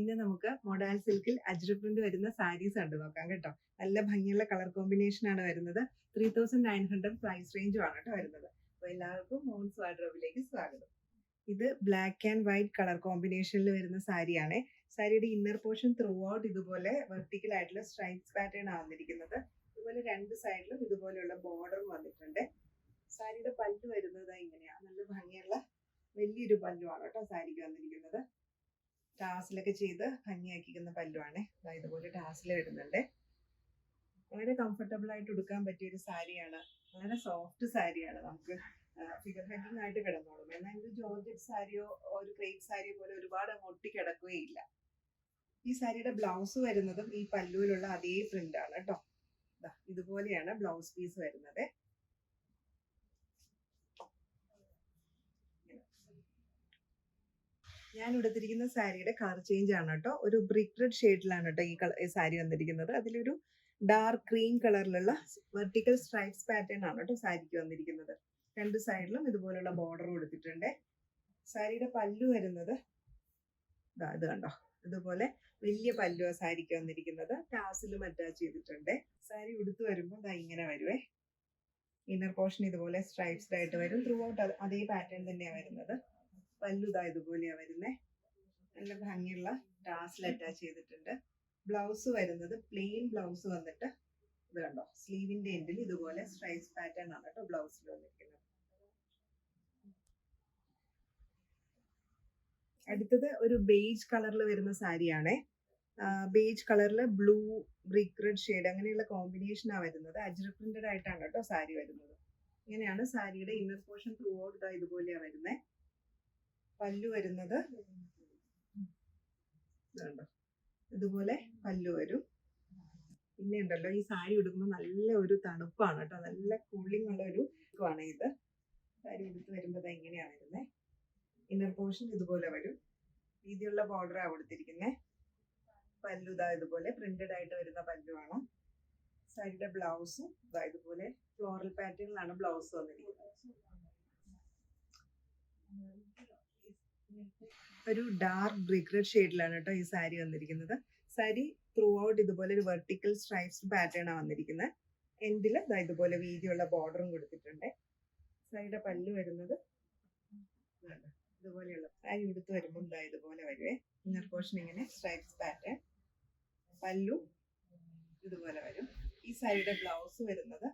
പിന്നെ നമുക്ക് മൊഡാൽ സിൽക്കിൽ അജ്രക് പ്രിന്റ് വരുന്ന സാരീസ് ഉണ്ട് നോക്കാം കേട്ടോ. നല്ല ഭംഗിയുള്ള കളർ കോമ്പിനേഷൻ ആണ് വരുന്നത്. 3900 പ്രൈസ് റേഞ്ചും ആണ് കേട്ടോ വരുന്നത്. അപ്പോൾ എല്ലാവർക്കും മോൺസ് വാർഡ്രോബിലേക്ക് സ്വാഗതം. ഇത് ബ്ലാക്ക് ആൻഡ് വൈറ്റ് കളർ കോമ്പിനേഷനിൽ വരുന്ന സാരിയാണ്. സാരിയുടെ ഇന്നർ പോർഷൻ ത്രൂ ഔട്ട് ഇതുപോലെ വെർട്ടിക്കൽ ആയിട്ടുള്ള സ്ട്രൈപ്സ് പാറ്റേൺ ആണ് വന്നിരിക്കുന്നത്. ഇതുപോലെ രണ്ട് സൈഡിലും ഇതുപോലെയുള്ള ബോർഡറും വന്നിട്ടുണ്ട്. സാരിയുടെ പല്ലു വരുന്നത് ഇങ്ങനെയാണ്. നല്ല ഭംഗിയുള്ള വലിയൊരു പല്ലുവാണ് കേട്ടോ സാരിക്ക് വന്നിരിക്കുന്നത്. ടാസിലൊക്കെ ചെയ്ത് ഭംഗിയാക്കിക്കുന്ന പല്ലുവാണ്. ഇതുപോലെ ടാസിൽ വരുന്നുണ്ട്. വളരെ കംഫർട്ടബിൾ ആയിട്ട് ഉടുക്കാൻ പറ്റിയ ഒരു സാരിയാണ്. വളരെ സോഫ്റ്റ് സാരിയാണ്. നമുക്ക് ഫിഗർ ഹഗ്ഗിംഗ് ആയിട്ട് കിടന്നോളും. എന്നാൽ ഒരു ജോർജറ്റ് സാരിയോ ഒരു ക്രേപ്പ് സാരിയോ പോലെ ഒരുപാട് ഒട്ടി കിടക്കുകയില്ല. ഈ സാരിയുടെ ബ്ലൗസ് വരുന്നതും ഈ പല്ലുവിലുള്ള അതേ പ്രിന്റ് ആണ് കേട്ടോ. ഇതുപോലെയാണ് ബ്ലൗസ് പീസ് വരുന്നത്. ഞാൻ ഉടുത്തിരിക്കുന്ന സാരിയുടെ കളർ ചേഞ്ച് ആണ് കേട്ടോ. ഒരു ബ്രിക്ക് റെഡ് ഷെയ്ഡിലാണ് കേട്ടോ ഈ സാരി വന്നിരിക്കുന്നത്. അതിലൊരു ഡാർക്ക് ക്രീം കളറിലുള്ള വെർട്ടിക്കൽ സ്ട്രൈപ്സ് പാറ്റേൺ ആണ് കേട്ടോ സാരിക്ക് വന്നിരിക്കുന്നത്. രണ്ട് സൈഡിലും ഇതുപോലുള്ള ബോർഡർ കൊടുത്തിട്ടുണ്ട്. സാരിയുടെ പല്ലു വരുന്നത് ഇത് കണ്ടോ, ഇതുപോലെ വലിയ പല്ലുവാ സാരിക്ക് വന്നിരിക്കുന്നത്. ടാസിലും അറ്റാച്ച് ചെയ്തിട്ടുണ്ട്. സാരി ഉടുത്തു വരുമ്പോൾ ഇങ്ങനെ വരുവേ. ഇന്നർ പോർഷൻ ഇതുപോലെ സ്ട്രൈപ്സ്ഡ് ആയിട്ട് വരും. ത്രൂ ഔട്ട് അതേ പാറ്റേൺ തന്നെയാണ് വരുന്നത്. പല്ലു ഇതുപോലെയാ വരുന്നത്. നല്ല ഭംഗിയുള്ള ടാസിൽ അറ്റാച്ച് ചെയ്തിട്ടുണ്ട്. ബ്ലൗസ് വരുന്നത് പ്ലെയിൻ ബ്ലൗസ് വന്നിട്ട് ഇത് കണ്ടോ, സ്ലീവിന്റെ എൻഡിൽ ഇതുപോലെ സ്ട്രൈപ്സ് പാറ്റേൺ ആണ് കേട്ടോ ബ്ലൗസിൽ വന്നിരിക്കുന്നത്. അടുത്തത് ഒരു ബേജ് കളറിൽ വരുന്ന സാരിയാണ്. ബേജ് കളറിൽ ബ്ലൂ, ബ്രിക്ക് റെഡ് ഷെയ്ഡ് അങ്ങനെയുള്ള കോമ്പിനേഷനാണ് വരുന്നത്. അജ്രക് പ്രിന്റഡ് ആയിട്ടാണ് കേട്ടോ സാരി വരുന്നത്. ഇങ്ങനെയാണ് സാരിയുടെ ഇന്നർ പോർഷൻ ത്രൂ ഔട്ട് ഇതുപോലെയാണ് വരുന്നത്. പല്ലു വരുന്നത് ഇതുപോലെ പല്ലു വരും. പിന്നെ ഉണ്ടല്ലോ, ഈ സാരി ഉടുക്കുമ്പോൾ നല്ല ഒരു തണുപ്പാണ് കേട്ടോ. നല്ല കൂളിംഗ് ഉള്ള ഒരു ആണ് ഇത്. സാരി ഉടുത്ത് വരുമ്പോൾ ഇങ്ങനെയാണ് വരുന്നത്. ഇന്നർ പോർഷൻ ഇതുപോലെ വരും. വീതിയുള്ള ബോർഡറാണ് കൊടുത്തിരിക്കുന്നത്. പല്ലു ഇതുപോലെ പ്രിന്റഡ് ആയിട്ട് വരുന്ന പല്ലുവാണ്. സാരിയുടെ ബ്ലൗസും ഇതുപോലെ ഫ്ലോറൽ പാറ്റേണിലാണ് ബ്ലൗസ് വന്നിരിക്കുന്നത്. ഒരു ഡാർക്ക് ബ്രിക്ക് റെഡ് ഷെയ്ഡിലാണ് കേട്ടോ ഈ സാരി വന്നിരിക്കുന്നത്. സാരി ത്രൂ ഔട്ട് ഇതുപോലെ ഒരു വെർട്ടിക്കൽ സ്ട്രൈപ്സ് പാറ്റേൺ ആണ് വന്നിരിക്കുന്നത്. എൻഡിൽ ഇതുപോലെ വീതിയുള്ള ബോർഡറും കൊടുത്തിട്ടുണ്ട്. സാരിയുടെ പല്ലു വരുന്നത് ഇതുപോലെയുള്ള സാരി ഉടുത്ത് വരുമ്പോൾ ഇതുപോലെ വരുവേ. ഇന്നർ പോർഷൻ ഇങ്ങനെ സ്ട്രൈപ്സ് പാറ്റേൺ, പല്ലു ഇതുപോലെ വരും. ഈ സാരിയുടെ ബ്ലൗസ് വരുന്നത്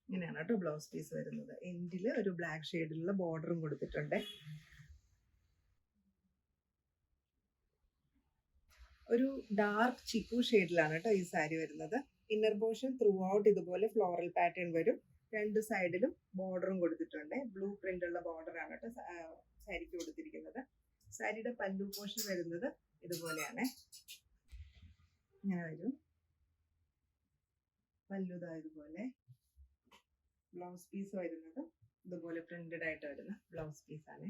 ഇങ്ങനെയാണ് കേട്ടോ ബ്ലൗസ് പീസ് വരുന്നത്. എൻഡിൽ ഒരു ബ്ലാക്ക് ഷെയ്ഡിലുള്ള ബോർഡറും കൊടുത്തിട്ടുണ്ട്. ഒരു ഡാർക്ക് ചിക്കു ഷെയ്ഡിലാണ് കേട്ടോ ഈ സാരി വരുന്നത്. ഇന്നർ പോർഷൻ ത്രൂ ഔട്ട് ഇതുപോലെ ഫ്ലോറൽ പാറ്റേൺ വരും. രണ്ട് സൈഡിലും ബോർഡറും കൊടുത്തിട്ടുണ്ട്. ബ്ലൂ പ്രിന്റ് ഉള്ള ബോർഡർ ആണ് കേട്ടോ സാരിക്ക് കൊടുത്തിരിക്കുന്നത്. സാരിയുടെ പല്ലു പോർഷൻ വരുന്നത് ഇതുപോലെയാണ്. ഇങ്ങനെ വരും. പല്ലു ഇതുപോലെ. ബ്ലൗസ് പീസ് വരുന്നത് ഇതുപോലെ പ്രിന്റഡ് ആയിട്ട് വരുന്ന ബ്ലൗസ് പീസാണ്.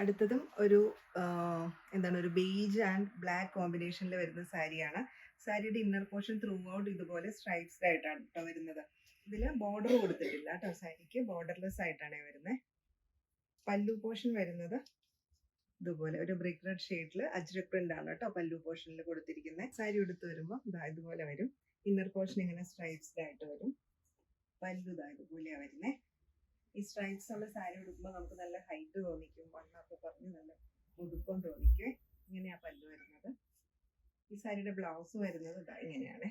അടുത്തതും ഒരു ഒരു ബേജ് ആൻഡ് ബ്ലാക്ക് കോമ്പിനേഷനിൽ വരുന്ന സാരിയാണ്. സാരിയുടെ ഇന്നർ പോർഷൻ ത്രൂ ഔട്ട് ഇതുപോലെ സ്ട്രൈപ്സ്ഡ് ആയിട്ടാണ് കേട്ടോ വരുന്നത്. ഇതിൽ ബോർഡർ കൊടുത്തിട്ടില്ല കേട്ടോ. സാരിക്ക് ബോർഡർലെസ് ആയിട്ടാണ് വരുന്നത്. പല്ലു പോർഷൻ വരുന്നത് ഇതുപോലെ ഒരു ബ്രിക്ക് റെഡ് ഷെയ്ഡിൽ അജ്രക് പ്രിന്റ് ആണ് കേട്ടോ പല്ലു പോർഷനിൽ കൊടുത്തിരിക്കുന്നത്. സാരി ഉടുത്ത് വരുമ്പോൾ ഇതുപോലെ വരും. ഇന്നർ പോർഷൻ ഇങ്ങനെ സ്ട്രൈപ്സ്ഡ് ആയിട്ട് വരും. പല്ലു ഇതുപോലെയാണ് വരുന്നത്. ഈ സ്ട്രൈപ്സ് ഉള്ള സാരി ഉടുക്കുമ്പോൾ നമുക്ക് നല്ല ഹൈറ്റ് തോന്നിക്കും. വണ്ണൊക്കെ പറഞ്ഞ് നല്ല ഉടുപ്പം തോന്നിക്കും. ഇങ്ങനെയാ പല്ലു വരുന്നത്. ഈ സാരിയുടെ ബ്ലൗസ് വരുന്നത് ഇങ്ങനെയാണ്.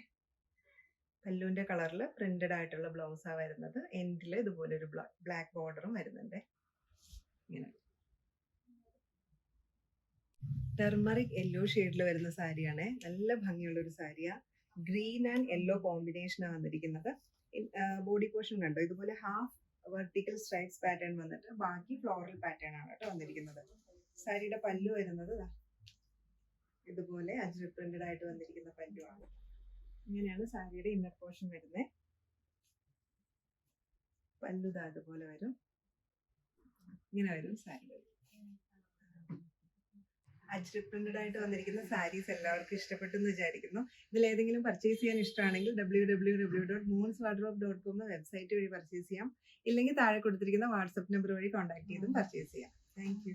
പല്ലുവിന്റെ കളറിൽ പ്രിന്റഡ് ആയിട്ടുള്ള ബ്ലൗസാണ് വരുന്നത്. എൻഡിൽ ഇതുപോലെ ഒരു ബ്ലാക്ക് ബോർഡറും വരുന്നുണ്ട്. ഇങ്ങനെ ടെർമറിക് യെല്ലോ ഷെയ്ഡിൽ വരുന്ന സാരിയാണ്. നല്ല ഭംഗിയുള്ള ഒരു സാരിയാ. ഗ്രീൻ ആൻഡ് യെല്ലോ കോമ്പിനേഷനാണ് വന്നിരിക്കുന്നത്. ബോഡി പോർഷൻ കണ്ടോ, ഇതുപോലെ ഹാഫ് വെർട്ടിക്കൽ സ്ട്രൈപ്സ് പാറ്റേൺ വന്നിട്ട് ബാക്കി ഫ്ലോറൽ പാറ്റേൺ ആണ് കേട്ടോ വന്നിരിക്കുന്നത്. സാരിയുടെ പല്ലു വരുന്നത് ഇതുപോലെ അജ്രക് പ്രിന്റഡ് ആയിട്ട് വന്നിരിക്കുന്ന പല്ലുവാണ്. ഇങ്ങനെയാണ് സാരിയുടെ ഇന്നർ പോർഷൻ വരുന്നത്. പല്ലു ഇതുപോലെ വരും. ഇങ്ങനെ വരും സാരി. അജ്രക് പ്രിന്റഡ് ആയിട്ട് വന്നിരിക്കുന്ന സാരീസ് എല്ലാവർക്കും ഇഷ്ടപ്പെട്ടു എന്ന് വിചാരിക്കുന്നു. ഇതിൽ ഏതെങ്കിലും പർച്ചേസ് ചെയ്യാൻ ഇഷ്ടമാണെങ്കിൽ www.moonswardrobe.com എന്ന വെബ്സൈറ്റ് വഴി പർച്ചേസ് ചെയ്യാം. ഇല്ലെങ്കിൽ താഴെ കൊടുത്തിരിക്കുന്ന വാട്സപ്പ് നമ്പർ വഴി കോൺടാക്ട് ചെയ്തും പർച്ചേസ് ചെയ്യാം. Thank you.